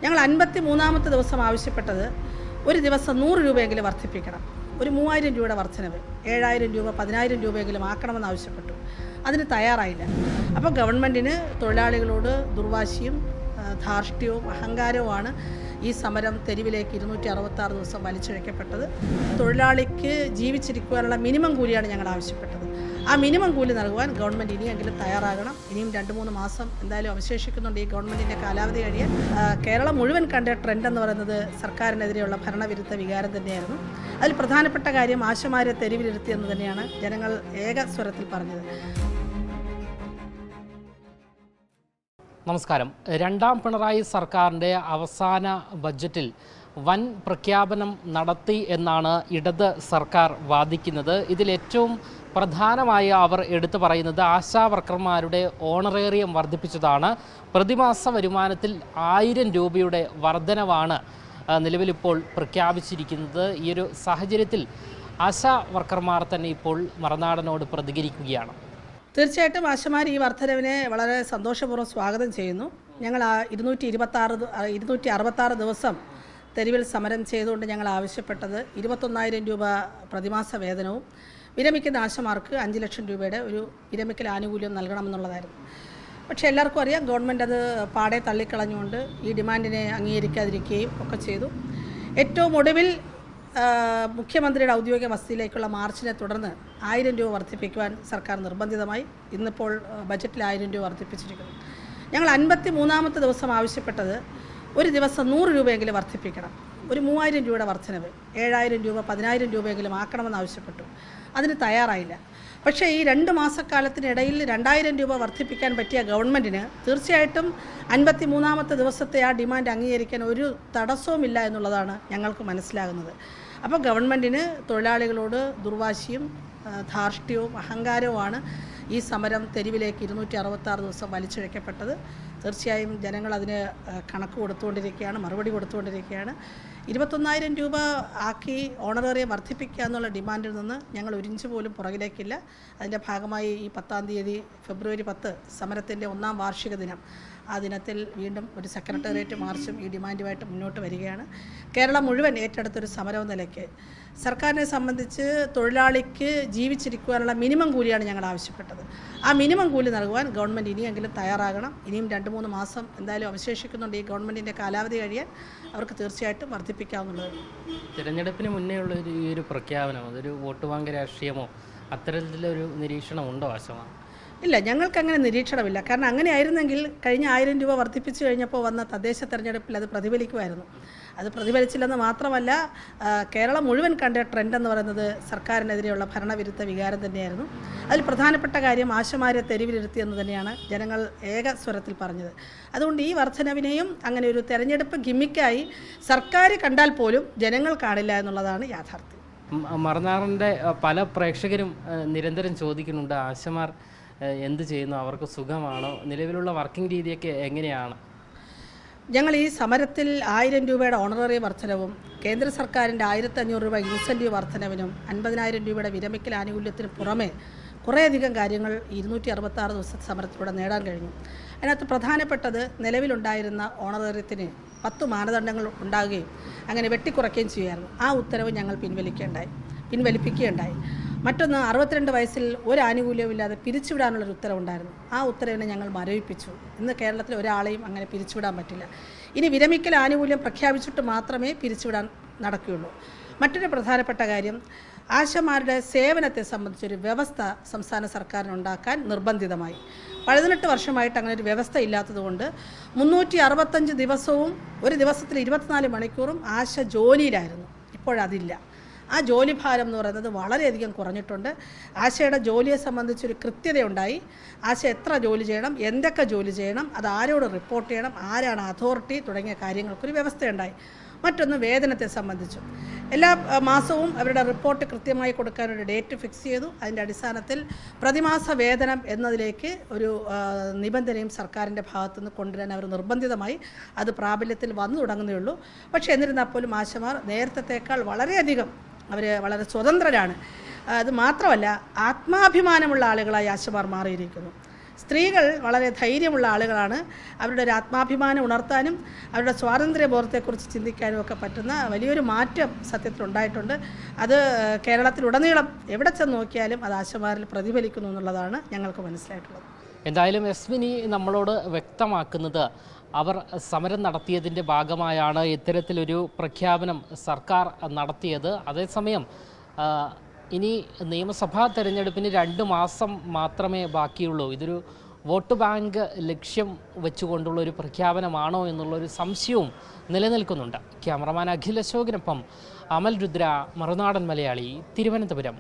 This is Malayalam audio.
ഞങ്ങൾ 53-ാമത്തെ ദിവസം ആവശ്യപ്പെട്ടത് ഒരു ദിവസം 100 രൂപയെങ്കിലും വർദ്ധിപ്പിക്കണം. ഒരു 3000 രൂപയുടെ വർധനവ് 7000 രൂപ 10000 രൂപയെങ്കിലും ആക്കണമെന്ന് ആവശ്യപ്പെട്ടു. അതിന് തയ്യാറായില്ല. അപ്പോൾ ഗവൺമെൻറ്റിന് തൊഴിലാളികളോട് ദുർവാശിയും ധാർഷ്ട്യവും അഹങ്കാരവുമാണ് ഈ സമരം തെരുവിലേക്ക് 266 ദിവസം വലിച്ചിഴക്കപ്പെട്ടത്. തൊഴിലാളിക്ക് ജീവിച്ചിരിക്കുവാനുള്ള മിനിമം കൂലിയാണ് ഞങ്ങൾ ആവശ്യപ്പെട്ടത്. ആ മിനിമം കൂലി നൽകുവാൻ ഗവൺമെൻറ് ഇനിയെങ്കിലും തയ്യാറാകണം. ഇനിയും 2-3 മാസം എന്തായാലും അവശേഷിക്കുന്നുണ്ട് ഈ ഗവൺമെൻറ്റിൻ്റെ കാലാവധി കഴിയാൻ. കേരളം മുഴുവൻ കണ്ട ട്രെൻഡ് എന്ന് പറയുന്നത് സർക്കാരിനെതിരെയുള്ള ഭരണവിരുദ്ധ വികാരം തന്നെയായിരുന്നു. അതിൽ പ്രധാനപ്പെട്ട കാര്യം ആശമാരെ തെരുവിലിരുത്തിയെന്ന് തന്നെയാണ് ജനങ്ങൾ ഏക സ്വരത്തിൽ പറഞ്ഞത്. നമസ്കാരം. രണ്ടാം പിണറായി സർക്കാരിൻ്റെ അവസാന ബജറ്റിൽ വൻ പ്രഖ്യാപനം നടത്തി എന്നാണ് ഇടത് സർക്കാർ വാദിക്കുന്നത്. ഇതിലേറ്റവും പ്രധാനമായി അവർ എടുത്തു പറയുന്നത് ആശാ വർക്കർമാരുടെ ഓണറേറിയം വർദ്ധിപ്പിച്ചതാണ്. പ്രതിമാസ വരുമാനത്തിൽ 1000 രൂപയുടെ വർധനവാണ് നിലവിലിപ്പോൾ പ്രഖ്യാപിച്ചിരിക്കുന്നത്. ഈ ഒരു സാഹചര്യത്തിൽ ആശാ വർക്കർമാർ തന്നെ ഇപ്പോൾ മറുനാടനോട് പ്രതികരിക്കുകയാണ്. തീർച്ചയായിട്ടും ആശമാർ ഈ വർധനവിനെ വളരെ സന്തോഷപൂർവ്വം സ്വാഗതം ചെയ്യുന്നു. ഞങ്ങൾ 266 ദിവസം തെരുവിൽ സമരം ചെയ്തുകൊണ്ട് ഞങ്ങൾ ആവശ്യപ്പെട്ടത് 21000 രൂപ പ്രതിമാസ വേതനവും വിരമിക്കുന്ന ആശമാർക്ക് 5 ലക്ഷം രൂപയുടെ ഒരു വിരമിക്കൽ ആനുകൂല്യം നൽകണമെന്നുള്ളതായിരുന്നു. പക്ഷേ എല്ലാവർക്കും അറിയാം, ഗവൺമെൻറ് അത് പാടെ തള്ളിക്കളഞ്ഞുകൊണ്ട് ഈ ഡിമാൻഡിനെ അംഗീകരിക്കാതിരിക്കുകയും ഒക്കെ ചെയ്തു. ഏറ്റവും ഒടുവിൽ മുഖ്യമന്ത്രിയുടെ ഔദ്യോഗിക വസതിയിലേക്കുള്ള മാർച്ചിനെ തുടർന്ന് 1000 രൂപ വർദ്ധിപ്പിക്കുവാൻ സർക്കാർ നിർബന്ധിതമായി. ഇന്നിപ്പോൾ ബജറ്റിൽ 1000 രൂപ വർദ്ധിപ്പിച്ചിരിക്കുന്നു. ഞങ്ങൾ 53-ാമത്തെ ദിവസം ആവശ്യപ്പെട്ടത് ഒരു ദിവസം 100 രൂപയെങ്കിലും വർദ്ധിപ്പിക്കണം. ഒരു 3000 രൂപയുടെ വർധനവ് 7000 രൂപ 10000 രൂപയെങ്കിലും ആക്കണമെന്ന് ആവശ്യപ്പെട്ടു. അതിന് തയ്യാറായില്ല. പക്ഷേ ഈ 2 മാസക്കാലത്തിനിടയിൽ 2000 രൂപ വർദ്ധിപ്പിക്കാൻ പറ്റിയ ഗവൺമെൻറ്റിന് തീർച്ചയായിട്ടും 53-ാമത്തെ ദിവസത്തെ ആ ഡിമാൻഡ് അംഗീകരിക്കാൻ ഒരു തടസ്സവുമില്ല എന്നുള്ളതാണ് ഞങ്ങൾക്ക് മനസ്സിലാകുന്നത്. അപ്പോൾ ഗവൺമെൻറ്റിന് തൊഴിലാളികളോട് ദുർവാശിയും ധാർഷ്ട്യവും അഹങ്കാരവുമാണ് ഈ സമരം തെരുവിലേക്ക് 266 ദിവസം വലിച്ചിഴക്കപ്പെട്ടത്. തീർച്ചയായും ജനങ്ങൾ അതിന് കണക്ക് കൊടുത്തുകൊണ്ടിരിക്കുകയാണ്, മറുപടി കൊടുത്തുകൊണ്ടിരിക്കുകയാണ്. 21000 രൂപ ആക്കി ഓണറേറിയം വർദ്ധിപ്പിക്കുക എന്നുള്ള ഡിമാൻഡിൽ നിന്ന് ഞങ്ങൾ ഒരു ഇഞ്ച് പോലും പുറകിലേക്കില്ല. അതിൻ്റെ ഭാഗമായി ഈ 10-ാം തീയതി ഫെബ്രുവരി 10 സമരത്തിൻ്റെ 1-ാം വാർഷിക ദിനം, ആ ദിനത്തിൽ വീണ്ടും ഒരു സെക്രട്ടേറിയറ്റ് മാർച്ചും ഈ ഡിമാൻഡുമായിട്ട് മുന്നോട്ട് വരികയാണ്. കേരളം മുഴുവൻ ഏറ്റെടുത്തൊരു സമരവും നിലയ്ക്ക് സർക്കാരിനെ സംബന്ധിച്ച് തൊഴിലാളിക്ക് ജീവിച്ചിരിക്കുവാനുള്ള മിനിമം കൂലിയാണ് ഞങ്ങൾ ആവശ്യപ്പെട്ടത്. ആ മിനിമം കൂലി നൽകുവാൻ ഗവൺമെൻറ് ഇനിയെങ്കിലും തയ്യാറാകണം. ഇനിയും 2-3 മാസം എന്തായാലും അവശേഷിക്കുന്നുണ്ട് ഈ ഗവൺമെൻറ്റിൻ്റെ കാലാവധി കഴിയാൻ. അവർക്ക് തീർച്ചയായിട്ടും വർദ്ധിപ്പിക്കാവുന്നതാണ്. തിരഞ്ഞെടുപ്പിന് മുന്നേ ഉള്ള ഈ ഒരു പ്രഖ്യാപനം അതൊരു വോട്ട് ബാങ്ക് രാഷ്ട്രീയമോ അത്തരത്തിലൊരു നിരീക്ഷണമുണ്ടോ ആശമാണ്? ഇല്ല, ഞങ്ങൾക്കങ്ങനെ നിരീക്ഷണമില്ല. കാരണം അങ്ങനെ ആയിരുന്നെങ്കിൽ കഴിഞ്ഞ 1000 രൂപ വർദ്ധിപ്പിച്ചു കഴിഞ്ഞപ്പോൾ വന്ന തദ്ദേശ തെരഞ്ഞെടുപ്പിൽ അത് പ്രതിഫലിക്കുമായിരുന്നു. അത് പ്രതിഫലിച്ചില്ലെന്ന് മാത്രമല്ല, കേരളം മുഴുവൻ കണ്ട ട്രെൻഡ് എന്ന് പറയുന്നത് സർക്കാരിനെതിരെയുള്ള ഭരണവിരുദ്ധ വികാരം തന്നെയായിരുന്നു. അതിൽ പ്രധാനപ്പെട്ട കാര്യം ആശമാരെ തെരുവിലിരുത്തിയെന്ന് തന്നെയാണ് ജനങ്ങൾ ഏക സ്വരത്തിൽ പറഞ്ഞത്. അതുകൊണ്ട് ഈ വർധനവിനെയും അങ്ങനെ ഒരു തെരഞ്ഞെടുപ്പ് ഗിമ്മിക്കായി സർക്കാർ കണ്ടാൽ പോലും ജനങ്ങൾ കാണില്ല എന്നുള്ളതാണ് യാഥാർത്ഥ്യം. മറുനാടൻ്റെ പല പ്രേക്ഷകരും നിരന്തരം ചോദിക്കുന്നുണ്ട്, ആശമാർ എന്ത് ചെയ്യുന്നു, അവർക്ക് സുഖമാണോ, നിലവിലുള്ള വർക്കിംഗ് രീതിയൊക്കെ എങ്ങനെയാണ്? ഞങ്ങൾ ഈ സമരത്തിൽ 1000 രൂപയുടെ ഓണററി വർധനവും കേന്ദ്ര സർക്കാരിൻ്റെ 1500 രൂപ ഇൻസെൻറ്റീവ് വർധനവിനും 50000 രൂപയുടെ വിരമിക്കൽ ആനുകൂല്യത്തിന് പുറമെ കുറേയധികം കാര്യങ്ങൾ 266 ദിവസത്തെ സമരത്തിലൂടെ നേടാൻ കഴിഞ്ഞു. അതിനകത്ത് പ്രധാനപ്പെട്ടത് നിലവിലുണ്ടായിരുന്ന ഓണറേറിയത്തിന് 10 മാനദണ്ഡങ്ങൾ ഉണ്ടാകുകയും അങ്ങനെ വെട്ടിക്കുറയ്ക്കുകയും ചെയ്യുമായിരുന്നു. ആ ഉത്തരവ് ഞങ്ങൾ പിൻവലിപ്പിക്കുകയുണ്ടായി. മറ്റൊന്ന്, 62 വയസ്സിൽ ഒരു ആനുകൂല്യമില്ലാതെ പിരിച്ചുവിടാനുള്ളൊരു ഉത്തരവുണ്ടായിരുന്നു. ആ ഉത്തരവിനെ ഞങ്ങൾ മരവിപ്പിച്ചു. ഇന്ന് കേരളത്തിൽ ഒരാളെയും അങ്ങനെ പിരിച്ചുവിടാൻ പറ്റില്ല. ഇനി വിരമിക്കൽ ആനുകൂല്യം പ്രഖ്യാപിച്ചിട്ട് മാത്രമേ പിരിച്ചുവിടാൻ നടക്കുകയുള്ളൂ. മറ്റൊരു പ്രധാനപ്പെട്ട കാര്യം, ആശമാരുടെ സേവനത്തെ സംബന്ധിച്ചൊരു വ്യവസ്ഥ സംസ്ഥാന സർക്കാരിനുണ്ടാക്കാൻ നിർബന്ധിതമായി. 18 വർഷമായിട്ട് അങ്ങനെ ഒരു വ്യവസ്ഥ ഇല്ലാത്തതുകൊണ്ട് 365 ദിവസവും ഒരു ദിവസത്തിൽ 24 മണിക്കൂറും ആശ ജോലിയിലായിരുന്നു. ഇപ്പോഴതില്ല. ആ ജോലിഭാരം എന്ന് പറയുന്നത് വളരെയധികം കുറഞ്ഞിട്ടുണ്ട്. ആശയുടെ ജോലിയെ സംബന്ധിച്ചൊരു കൃത്യതയുണ്ടായി. ആശ എത്ര ജോലി ചെയ്യണം, എന്തൊക്കെ ജോലി ചെയ്യണം, അത് ആരോട് റിപ്പോർട്ട് ചെയ്യണം, ആരാണ് അതോറിറ്റി തുടങ്ങിയ കാര്യങ്ങൾക്കൊരു വ്യവസ്ഥയുണ്ടായി. മറ്റൊന്ന്, വേതനത്തെ സംബന്ധിച്ചു എല്ലാ മാസവും അവരുടെ റിപ്പോർട്ട് കൃത്യമായി കൊടുക്കാനൊരു ഡേറ്റ് ഫിക്സ് ചെയ്തു. അതിൻ്റെ അടിസ്ഥാനത്തിൽ പ്രതിമാസ വേതനം എന്നതിലേക്ക് ഒരു നിബന്ധനയും സർക്കാരിൻ്റെ ഭാഗത്തുനിന്ന് കൊണ്ടുവരാൻ അവർ നിർബന്ധിതമായി. അത് പ്രാബല്യത്തിൽ വന്നു തുടങ്ങുന്നേ ഉള്ളൂ. പക്ഷേ എന്നിരുന്നാൽ പോലും ആശമാർ നേരത്തേക്കാൾ വളരെയധികം വളരെ സ്വതന്ത്രരാണ്. അത് മാത്രമല്ല, ആത്മാഭിമാനമുള്ള ആളുകളായി ആശമാർ മാറിയിരിക്കുന്നു. സ്ത്രീകൾ വളരെ ധൈര്യമുള്ള ആളുകളാണ്. അവരുടെ ഒരു ആത്മാഭിമാനം ഉണർത്താനും അവരുടെ സ്വാതന്ത്ര്യബോധത്തെക്കുറിച്ച് ചിന്തിക്കാനും ഒക്കെ പറ്റുന്ന വലിയൊരു മാറ്റം സത്യത്തിലുണ്ടായിട്ടുണ്ട്. അത് കേരളത്തിലുടനീളം എവിടെ ചെന്ന് നോക്കിയാലും അത് ആശമാരിൽ പ്രതിഫലിക്കുന്നു എന്നുള്ളതാണ് ഞങ്ങൾക്ക് മനസ്സിലായിട്ടുള്ളത്. എന്തായാലും യസ്മിനി നമ്മളോട് വ്യക്തമാക്കുന്നത് അവർ സമരം നടത്തിയതിൻ്റെ ഭാഗമായാണ് ഇത്തരത്തിലൊരു പ്രഖ്യാപനം സർക്കാർ നടത്തിയത്. അതേസമയം ഇനി നിയമസഭാ തെരഞ്ഞെടുപ്പിന് 2 മാസം മാത്രമേ ബാക്കിയുള്ളൂ. ഇതൊരു വോട്ട് ബാങ്ക് ലക്ഷ്യം വെച്ചുകൊണ്ടുള്ള ഒരു പ്രഖ്യാപനമാണോ എന്നുള്ളൊരു സംശയവും നിലനിൽക്കുന്നുണ്ട്. ക്യാമറമാൻ അഖിൽ അശോകിനൊപ്പം അമൽ രുദ്ര, മറുനാടൻ മലയാളി, തിരുവനന്തപുരം.